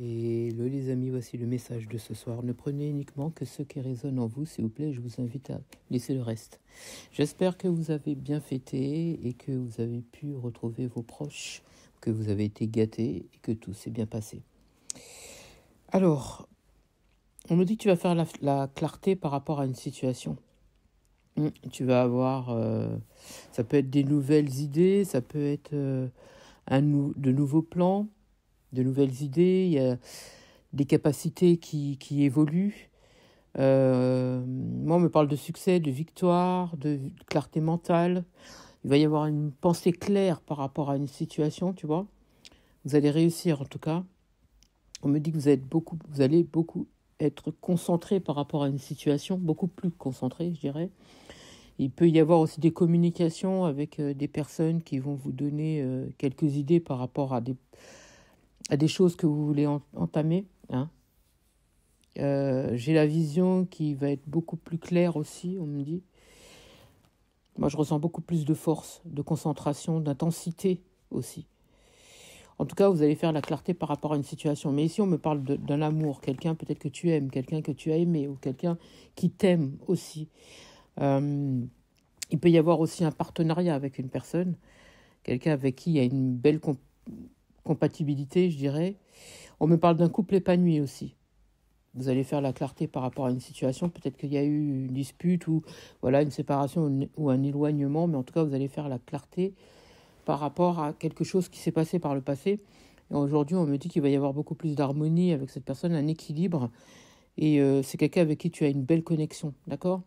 Et les amis, voici le message de ce soir. Ne prenez uniquement que ce qui résonne en vous, s'il vous plaît. Je vous invite à laisser le reste. J'espère que vous avez bien fêté et que vous avez pu retrouver vos proches, que vous avez été gâtés et que tout s'est bien passé. Alors, on me dit que tu vas faire la clarté par rapport à une situation. Tu vas avoir, ça peut être des nouvelles idées, ça peut être de nouveaux plans, de nouvelles idées, il y a des capacités qui évoluent. Moi, on me parle de succès, de victoire, de clarté mentale. Il va y avoir une pensée claire par rapport à une situation, tu vois. Vous allez réussir, en tout cas. On me dit que vous allez beaucoup être concentré par rapport à une situation, beaucoup plus concentré, je dirais. Il peut y avoir aussi des communications avec des personnes qui vont vous donner quelques idées par rapport à des choses que vous voulez entamer. Hein. J'ai la vision qui va être beaucoup plus claire aussi, on me dit. Moi, je ressens beaucoup plus de force, de concentration, d'intensité aussi. En tout cas, vous allez faire la clarté par rapport à une situation. Mais ici, on me parle d'un amour, quelqu'un peut-être que tu aimes, quelqu'un que tu as aimé, ou quelqu'un qui t'aime aussi. Il peut y avoir aussi un partenariat avec une personne, quelqu'un avec qui il y a une belle compatibilité, je dirais. On me parle d'un couple épanoui aussi. Vous allez faire la clarté par rapport à une situation. Peut-être qu'il y a eu une dispute ou voilà, une séparation ou un éloignement, mais en tout cas, vous allez faire la clarté par rapport à quelque chose qui s'est passé par le passé. Et aujourd'hui, on me dit qu'il va y avoir beaucoup plus d'harmonie avec cette personne, un équilibre. Et c'est quelqu'un avec qui tu as une belle connexion, d'accord ?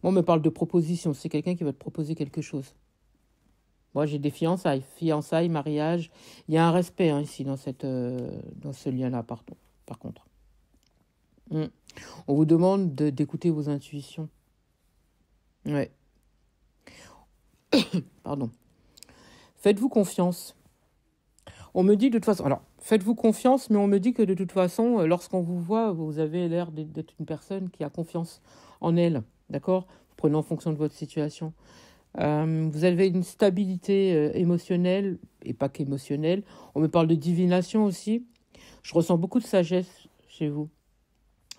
Moi, on me parle de proposition. C'est quelqu'un qui va te proposer quelque chose. Moi, j'ai des fiançailles, mariage. Il y a un respect ici dans ce lien-là, par contre. On vous demande d'écouter vos intuitions. Ouais. Pardon. Faites-vous confiance. On me dit de toute façon... Alors, faites-vous confiance, mais on me dit que de toute façon, lorsqu'on vous voit, vous avez l'air d'être une personne qui a confiance en elle. D'accord ? Vous prenez en fonction de votre situation. Vous avez une stabilité émotionnelle, et pas qu'émotionnelle. On me parle de divination aussi. Je ressens beaucoup de sagesse chez vous.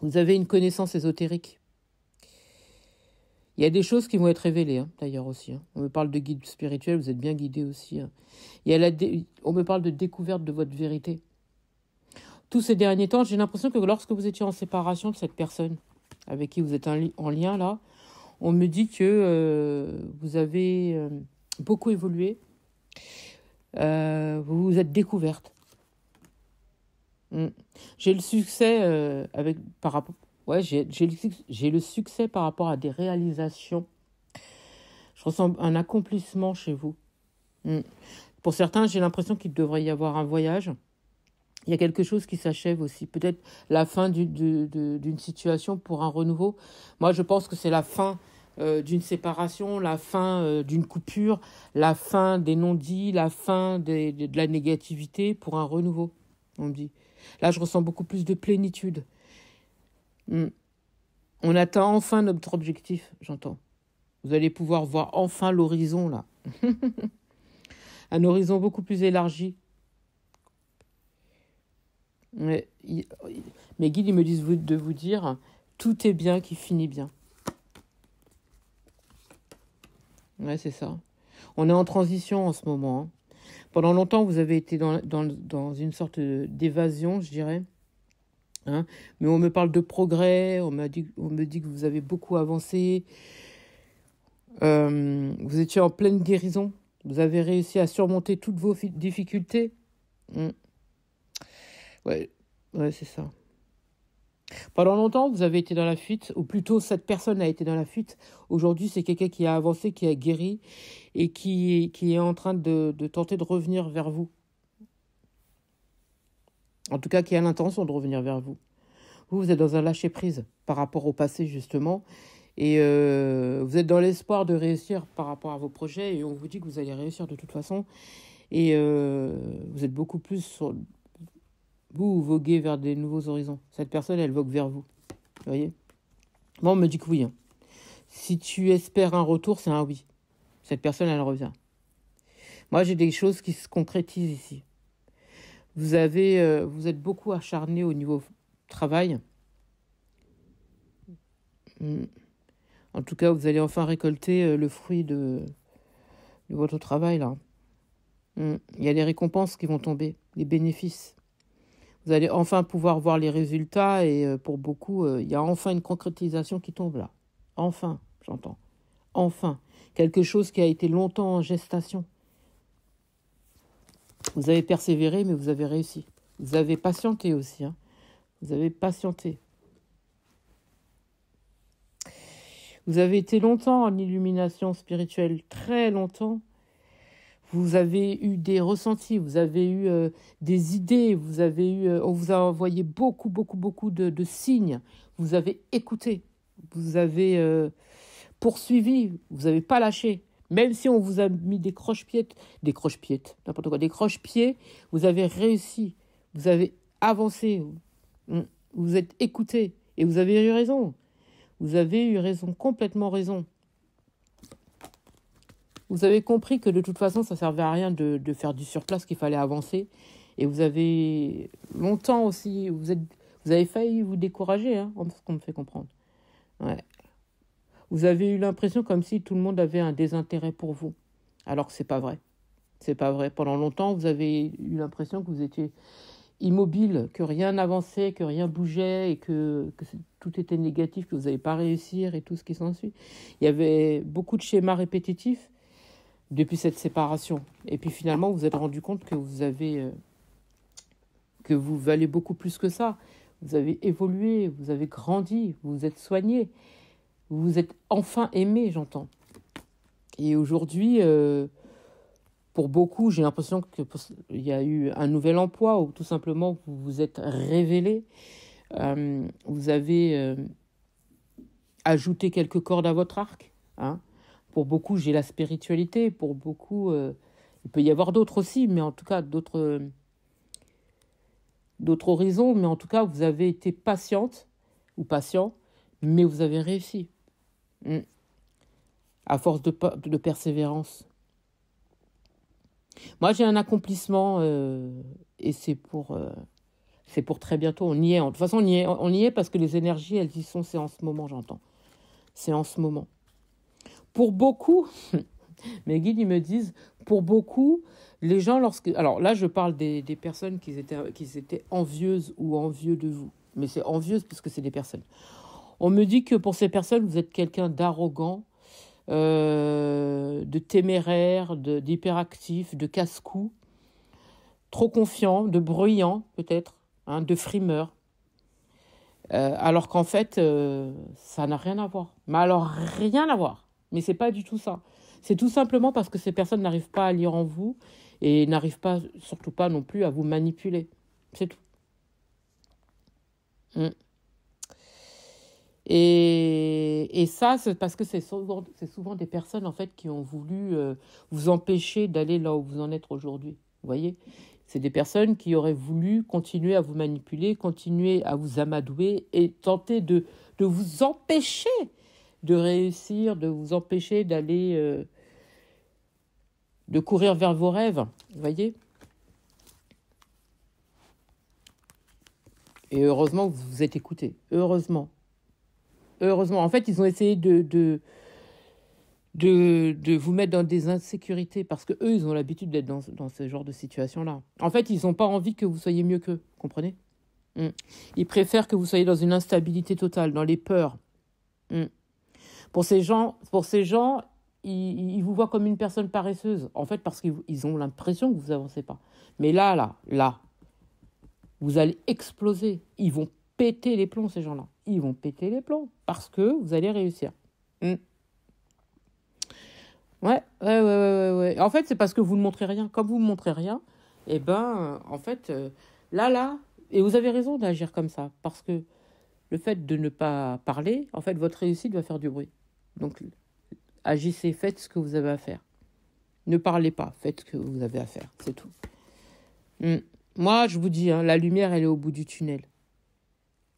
Vous avez une connaissance ésotérique. Il y a des choses qui vont être révélées, d'ailleurs aussi. On me parle de guide spirituel, vous êtes bien guidé aussi. On me parle de découverte de votre vérité. Tous ces derniers temps, j'ai l'impression que lorsque vous étiez en séparation de cette personne avec qui vous êtes en lien, là, on me dit que vous avez beaucoup évolué. Vous vous êtes découverte. J'ai le succès par rapport... Ouais, j'ai le succès par rapport à des réalisations. Je ressens un accomplissement chez vous. Pour certains, j'ai l'impression qu'il devrait y avoir un voyage. Il y a quelque chose qui s'achève aussi. Peut-être la fin d'une situation pour un renouveau. Moi, je pense que c'est la fin d'une séparation, la fin d'une coupure, la fin des non-dits, la fin de la négativité pour un renouveau, on me dit. Là, je ressens beaucoup plus de plénitude. On atteint enfin notre objectif, j'entends. Vous allez pouvoir voir enfin l'horizon, là. Un horizon beaucoup plus élargi. Mes guides, ils me disent de vous dire, tout est bien qui finit bien. Ouais, c'est ça. On est en transition en ce moment. Hein. Pendant longtemps, vous avez été dans une sorte d'évasion, je dirais. Hein. Mais on me parle de progrès, on me dit que vous avez beaucoup avancé. Vous étiez en pleine guérison. Vous avez réussi à surmonter toutes vos difficultés. Ouais, c'est ça. Pendant longtemps, vous avez été dans la fuite, ou plutôt cette personne a été dans la fuite. Aujourd'hui, c'est quelqu'un qui a avancé, qui a guéri et qui est en train de tenter de revenir vers vous. En tout cas, qui a l'intention de revenir vers vous. Vous êtes dans un lâcher-prise par rapport au passé, justement. Et vous êtes dans l'espoir de réussir par rapport à vos projets. Et on vous dit que vous allez réussir de toute façon. Et vous êtes beaucoup plus sur... Vous voguez vers des nouveaux horizons. Cette personne, elle vogue vers vous. Vous voyez ? Moi, on me dit que oui. Hein. Si tu espères un retour, c'est un oui. Cette personne, elle revient. Moi, j'ai des choses qui se concrétisent ici. Vous êtes beaucoup acharné au niveau travail. Mm. En tout cas, vous allez enfin récolter le fruit de votre travail, là. Il y a les récompenses qui vont tomber, les bénéfices. Vous allez enfin pouvoir voir les résultats et pour beaucoup, il y a enfin une concrétisation qui tombe là. Enfin, j'entends. Enfin. Quelque chose qui a été longtemps en gestation. Vous avez persévéré, mais vous avez réussi. Vous avez patienté aussi. Hein. Vous avez patienté. Vous avez été longtemps en illumination spirituelle, très longtemps. Vous avez eu des ressentis, vous avez eu des idées, on vous a envoyé beaucoup de signes. Vous avez écouté, vous avez poursuivi, vous n'avez pas lâché. Même si on vous a mis des croche-pieds, n'importe quoi, des croche-pieds, vous avez réussi, vous avez avancé, vous êtes écouté et vous avez eu raison. Vous avez eu raison, complètement raison. Vous avez compris que de toute façon, ça ne servait à rien de faire du surplace, qu'il fallait avancer. Et vous avez longtemps aussi, vous avez failli vous décourager, hein, ce qu'on me fait comprendre. Ouais. Vous avez eu l'impression comme si tout le monde avait un désintérêt pour vous. Alors que c'est pas vrai. C'est pas vrai. Pendant longtemps, vous avez eu l'impression que vous étiez immobile, que rien n'avançait, que rien bougeait et que tout était négatif, que vous n'allez pas réussir et tout ce qui s'ensuit. Il y avait beaucoup de schémas répétitifs depuis cette séparation. Et puis finalement, vous vous êtes rendu compte que que vous valez beaucoup plus que ça. Vous avez évolué, vous avez grandi, vous vous êtes soigné, vous vous êtes enfin aimé, j'entends. Et aujourd'hui, pour beaucoup, j'ai l'impression qu'il y a eu un nouvel emploi ou tout simplement vous vous êtes révélé. Vous avez ajouté quelques cordes à votre arc, hein. Pour beaucoup, j'ai la spiritualité. Pour beaucoup, il peut y avoir d'autres aussi, mais en tout cas, d'autres horizons. Mais en tout cas, vous avez été patiente ou patient, mais vous avez réussi. À force de persévérance. Moi, j'ai un accomplissement et c'est pour très bientôt. On y est. De toute façon, on y est parce que les énergies, elles y sont. C'est en ce moment, j'entends. C'est en ce moment. Pour beaucoup, mes guides, ils me disent, pour beaucoup, les gens, alors là, je parle des personnes qui étaient envieuses ou envieux de vous. Mais c'est envieuse parce que c'est des personnes. On me dit que pour ces personnes, vous êtes quelqu'un d'arrogant, de téméraire, d'hyperactif, de casse-cou, trop confiant, de bruyant peut-être, hein, de frimeur. Alors qu'en fait, ça n'a rien à voir. Mais alors, rien à voir. Mais c'est pas du tout ça. C'est tout simplement parce que ces personnes n'arrivent pas à lire en vous et n'arrivent pas, surtout pas non plus, à vous manipuler. C'est tout. Et ça, c'est parce que c'est souvent des personnes en fait qui ont voulu vous empêcher d'aller là où vous en êtes aujourd'hui. Vous voyez ? C'est des personnes qui auraient voulu continuer à vous manipuler, continuer à vous amadouer et tenter de vous empêcher de réussir, de vous empêcher d'aller, de courir vers vos rêves. Vous voyez ? Et heureusement que vous vous êtes écoutés. Heureusement. En fait, ils ont essayé de vous mettre dans des insécurités parce que eux, ils ont l'habitude d'être dans ce genre de situation-là. En fait, ils n'ont pas envie que vous soyez mieux qu'eux, comprenez ? Ils préfèrent que vous soyez dans une instabilité totale, dans les peurs. Pour ces gens, ils vous voient comme une personne paresseuse, en fait, parce qu'ils ont l'impression que vous avancez pas. Mais là, vous allez exploser. Ils vont péter les plombs, ces gens-là. Ils vont péter les plombs parce que vous allez réussir. Ouais. En fait, c'est parce que vous ne montrez rien. Comme vous ne montrez rien, en fait, et vous avez raison d'agir comme ça, parce que le fait de ne pas parler, en fait, votre réussite va faire du bruit. Donc, agissez, faites ce que vous avez à faire. Ne parlez pas, faites ce que vous avez à faire, c'est tout. Moi, je vous dis, hein, la lumière, elle est au bout du tunnel.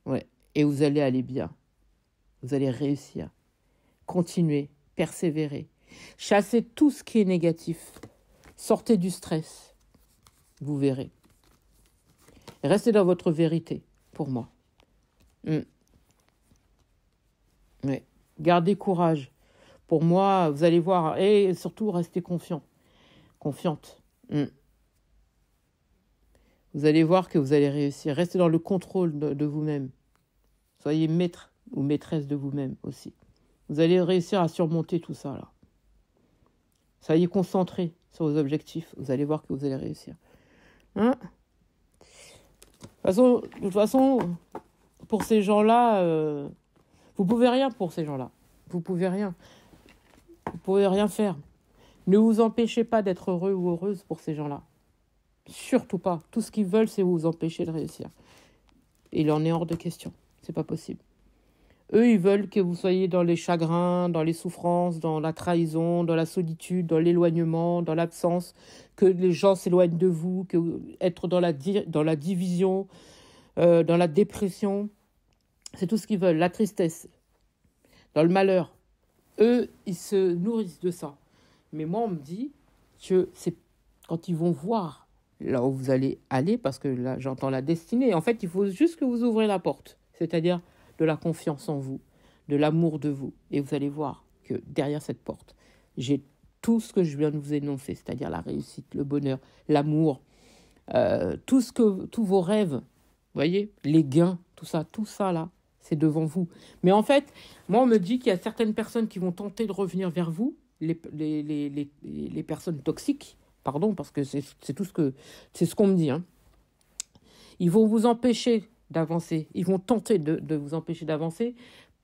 Ouais, et vous allez aller bien. Vous allez réussir. Continuez, persévérez. Chassez tout ce qui est négatif. Sortez du stress. Vous verrez. Restez dans votre vérité, pour moi. Mm. Ouais. Gardez courage. Pour moi, vous allez voir. Et surtout, restez confiant. Confiante. Mm. Vous allez voir que vous allez réussir. Restez dans le contrôle de vous-même. Soyez maître ou maîtresse de vous-même aussi. Vous allez réussir à surmonter tout ça, là. Soyez concentrés sur vos objectifs. Vous allez voir que vous allez réussir. Hein? De toute façon, pour ces gens-là, vous pouvez rien pour ces gens-là. Vous pouvez rien. Vous pouvez rien faire. Ne vous empêchez pas d'être heureux ou heureuse pour ces gens-là. Surtout pas. Tout ce qu'ils veulent, c'est vous empêcher de réussir. Et il en est hors de question. C'est pas possible. Eux, ils veulent que vous soyez dans les chagrins, dans les souffrances, dans la trahison, dans la solitude, dans l'éloignement, dans l'absence, que les gens s'éloignent de vous, être dans la division, dans la dépression. C'est tout ce qu'ils veulent, la tristesse, dans le malheur. Eux, ils se nourrissent de ça. Mais moi, on me dit que c'est quand ils vont voir là où vous allez aller, parce que là, j'entends la destinée. En fait, il faut juste que vous ouvrez la porte, c'est-à-dire de la confiance en vous, de l'amour de vous. Et vous allez voir que derrière cette porte, j'ai tout ce que je viens de vous énoncer, c'est-à-dire la réussite, le bonheur, l'amour, tous vos rêves, vous voyez, les gains, tout ça là, c'est devant vous. Mais en fait, moi, on me dit qu'il y a certaines personnes qui vont tenter de revenir vers vous, les personnes toxiques, pardon, parce que c'est ce qu'on me dit, hein. Ils vont vous empêcher d'avancer. Ils vont tenter de vous empêcher d'avancer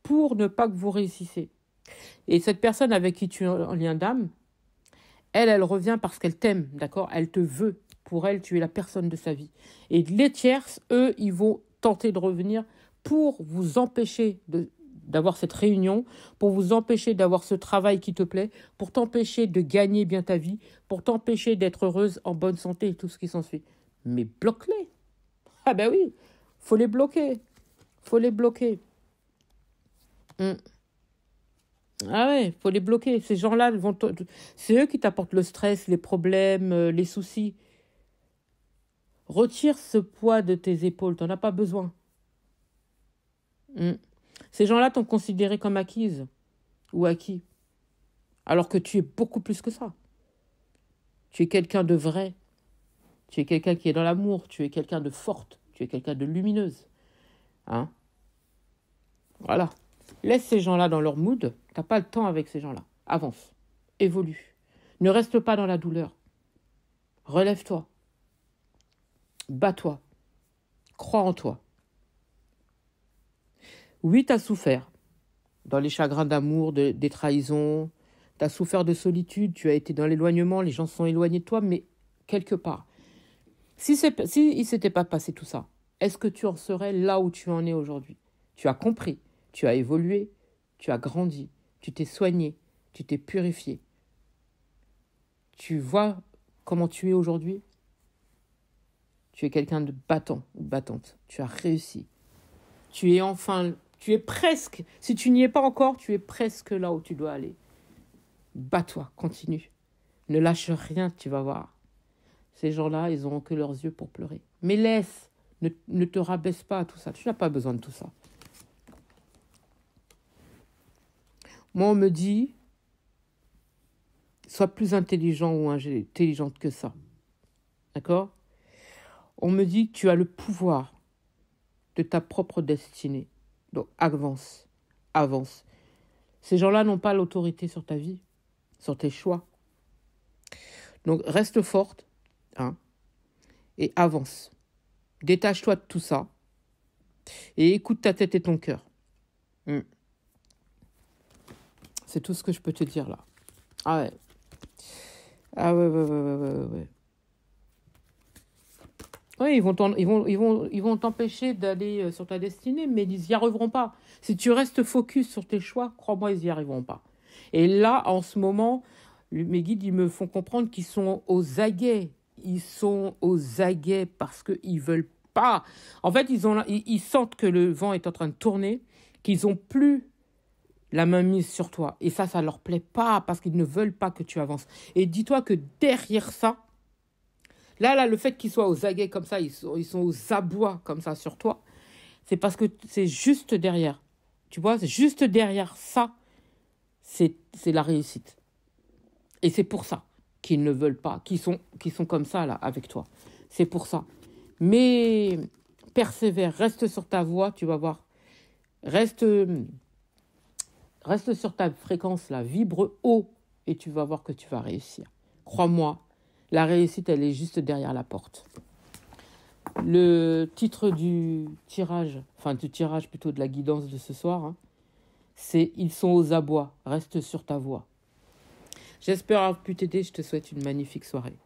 pour ne pas que vous réussissiez. Et cette personne avec qui tu es en lien d'âme, elle revient parce qu'elle t'aime, d'accord? Elle te veut. Pour elle, tu es la personne de sa vie. Et les tierces, eux, ils vont tenter de revenir pour vous empêcher d'avoir cette réunion, pour vous empêcher d'avoir ce travail qui te plaît, pour t'empêcher de gagner bien ta vie, pour t'empêcher d'être heureuse, en bonne santé et tout ce qui s'ensuit. Mais bloque-les. Ah ben oui, faut les bloquer. Faut les bloquer. Ah ouais, faut les bloquer. Ces gens-là, c'est eux qui t'apportent le stress, les problèmes, les soucis. Retire ce poids de tes épaules, t'en as pas besoin. Ces gens-là t'ont considéré comme acquise ou acquis, alors que tu es beaucoup plus que ça. Tu es quelqu'un de vrai. Tu es quelqu'un qui est dans l'amour. Tu es quelqu'un de forte. Tu es quelqu'un de lumineuse. Hein? Voilà. Laisse ces gens-là dans leur mood. T'as pas le temps avec ces gens-là. Avance. Évolue. Ne reste pas dans la douleur. Relève-toi. Bats-toi. Crois en toi. Oui, tu as souffert dans les chagrins d'amour, des trahisons. Tu as souffert de solitude. Tu as été dans l'éloignement. Les gens se sont éloignés de toi, mais quelque part. Si il ne s'était pas passé tout ça, est-ce que tu en serais là où tu en es aujourd'hui? Tu as compris. Tu as évolué. Tu as grandi. Tu t'es soigné. Tu t'es purifié. Tu vois comment tu es aujourd'hui? Tu es quelqu'un de battant ou battante. Tu as réussi. Tu es presque, si tu n'y es pas encore, tu es presque là où tu dois aller. Bats-toi, continue. Ne lâche rien, tu vas voir. Ces gens-là, ils n'auront que leurs yeux pour pleurer. Mais laisse, ne te rabaisse pas à tout ça. Tu n'as pas besoin de tout ça. Moi, on me dit, sois plus intelligent ou intelligente que ça. D'accord? On me dit que tu as le pouvoir de ta propre destinée. Donc, avance. Ces gens-là n'ont pas l'autorité sur ta vie, sur tes choix. Donc, reste forte, hein, et avance. Détache-toi de tout ça et écoute ta tête et ton cœur. C'est tout ce que je peux te dire là. Ah ouais. Ah ouais. Oui, ils vont t'empêcher d'aller sur ta destinée, mais ils n'y arriveront pas. Si tu restes focus sur tes choix, crois-moi, ils n'y arriveront pas. Et là, en ce moment, mes guides, ils me font comprendre qu'ils sont aux aguets. Ils sont aux aguets parce qu'ils veulent pas. En fait, ils sentent que le vent est en train de tourner, qu'ils n'ont plus la main mise sur toi. Et ça leur plaît pas parce qu'ils ne veulent pas que tu avances. Et dis-toi que derrière ça, Là, le fait qu'ils soient aux aguets comme ça, ils sont aux abois comme ça sur toi, c'est parce que c'est juste derrière. Tu vois, c'est juste derrière ça, c'est la réussite. Et c'est pour ça qu'ils ne veulent pas, qu'ils sont comme ça là avec toi. C'est pour ça. Mais persévère, reste sur ta voie, tu vas voir. Reste sur ta fréquence là, vibre haut et tu vas voir que tu vas réussir. Crois-moi, la réussite, elle est juste derrière la porte. Le titre du tirage plutôt de la guidance de ce soir, hein, c'est « Ils sont aux abois, reste sur ta voie ». J'espère avoir pu t'aider, je te souhaite une magnifique soirée.